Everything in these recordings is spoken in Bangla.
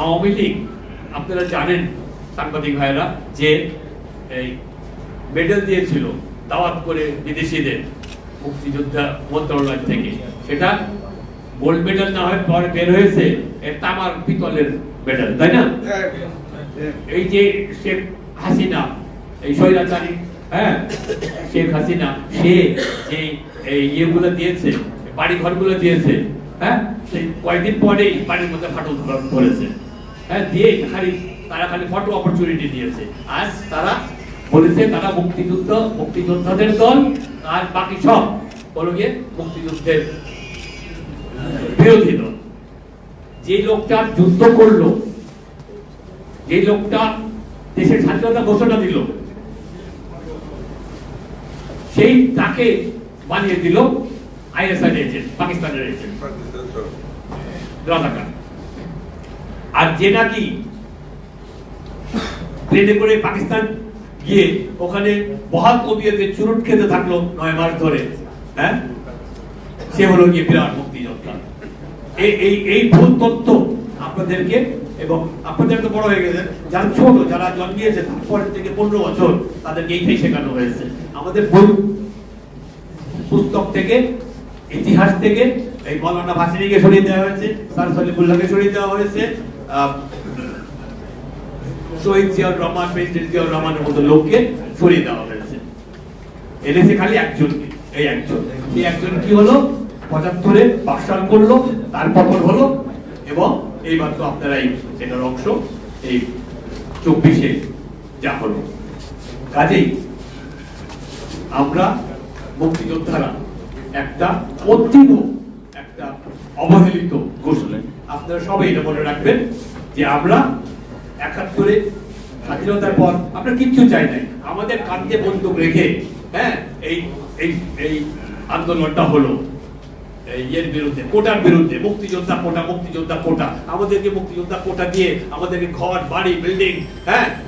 আওয়ামী লীগ আপনারা জানেন সাংবাদিক ভাইরা যে এই মেডেল দিয়েছিল দাওয়াত করে বিদেশিদের মুক্তিযোদ্ধা মন্ত্রণালয় থেকে, সেটা গোল্ড মেডেল না হয় পরে বের হয়েছে তামার পিতলের মেডেল, তাই না? এই যে শেখ হাসিনা, এই স্বৈরাচারী শেখ হাসিনা, সে যে এই ইয়েগুলো দিয়েছে, বাড়ি ঘরগুলো দিয়েছে, সেই কয়েকদিন পরেই বাড়ির মধ্যে ফাটল ধরেছে, দিয়ে তারা খালি ফটো অপরচুনিটি দিয়েছে। আর তারা বলেছে তারা মুক্তিযোদ্ধাদের দল, আর বাকি সব বলো গিয়ে মুক্তিযুদ্ধের বিরোধী দল। যে লোকটা যুদ্ধ করলো, যে লোকটা দেশের স্বাধীনতা ঘোষণা দিল, সেই তাকে বানিয়ে দিল আইএসআই এজেন্ট, পাকিস্তানের এজেন্ট, রাজাকার। আর যে নাকি প্লেনে করে পাকিস্তান গিয়ে ওখানে বহাল তবিয়তে চুরুট খেতে থাকলো 9 মাস ধরে, সে হলো গিয়ে বিরাট মুক্তিযোদ্ধা। এই ভুল তথ্য আপনাদেরকে, এবং আপনাদের তো বড় হয়ে গেছে, যারা ছোট, যারা জন্মিয়েছে তারপরের থেকে 15 বছর, তাদেরকে এইটাই শেখানো হয়েছে। আমাদের বই পুস্তক থেকে, ইতিহাস থেকে এই মৌলানা ভাসানীকে সরিয়ে দেওয়া হয়েছে, স্যার সলিমুল্লাহকে সরিয়ে দেওয়া হয়েছে, শহীদ জিয়াউর রহমান, প্রেসিডেন্ট জিয়াউর রহমানের মতো লোককে সরিয়ে দেওয়া হয়েছে। এনেছে খালি একজনকে, এই একজন। এই একজন কি হলো? 75-এ বাকশাল করলো, তার পতন হলো, এবং এইবার তো আপনারা এটার অংশ এই 24-এ যা হলো। কাজেই আমরা মুক্তিযোদ্ধারা একটা অতীব, একটা অবহেলিত গোষ্ঠী। আপনারা সবাই এটা মনে রাখবেন যে আমরা 71-এ স্বাধীনতার পর আমরা কিচ্ছু চাই নাই, আমাদের কাঁধে বন্দুক রেখে এই আন্দোলনটা হলো এর বিরুদ্ধে, কোটার বিরুদ্ধে। মুক্তিযোদ্ধা কোটা, মুক্তিযোদ্ধা কোটা, আমাদেরকে মুক্তিযোদ্ধা কোটা দিয়ে আমাদেরকে ঘর বাড়ি বিল্ডিং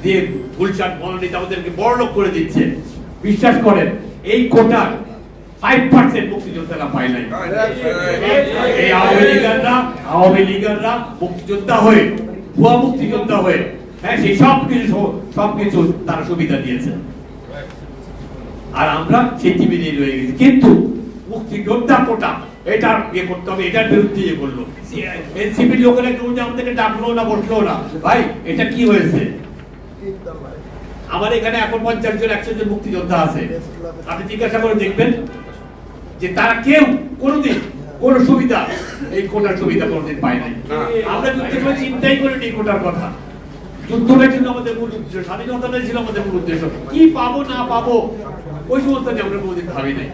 দিয়ে গুলশান মনোনীত আমাদেরকে বড়লোক করে দিচ্ছে। বিশ্বাস করেন এই কোটার 5% মুক্তিযোদ্ধারা পায় নাই। এই আওয়ামী লীগাররা মুক্তিযোদ্ধা হয়ে, ভুয়া মুক্তিযোদ্ধা হয়ে, সেই সবকিছু তারা সুবিধা দিয়েছে, আর আমরা সেই টিভি নিয়ে রয়ে গেছি। কিন্তু মুক্তিযোদ্ধা কোটা, এটা ইয়ে করতে হবে, এটার বিরুদ্ধে ইয়ে করলো এনসিপির লোকেরা, কেউ যে আমাদেরকে ডাকলো না, বসলো না। ভাই এটা কি হয়েছে? আমার এখানে এখন 50 জন 100 জন মুক্তিযোদ্ধা আছে, আপনি জিজ্ঞাসা করে দেখবেন যে তারা কেউ কোনোদিন কোন সুবিধা, এই কোটার সুবিধা কোনোদিন পায় নাই। আমরা যুদ্ধের চিন্তাই করিনি কোটার কথা। যুদ্ধটাই ছিল আমাদের মূল উদ্দেশ্য, স্বাধীনতাটাই ছিল আমাদের মূল উদ্দেশ্য। কি পাবো না পাবো ওই সমস্ত আমরা কোনোদিন ভাবি নাই।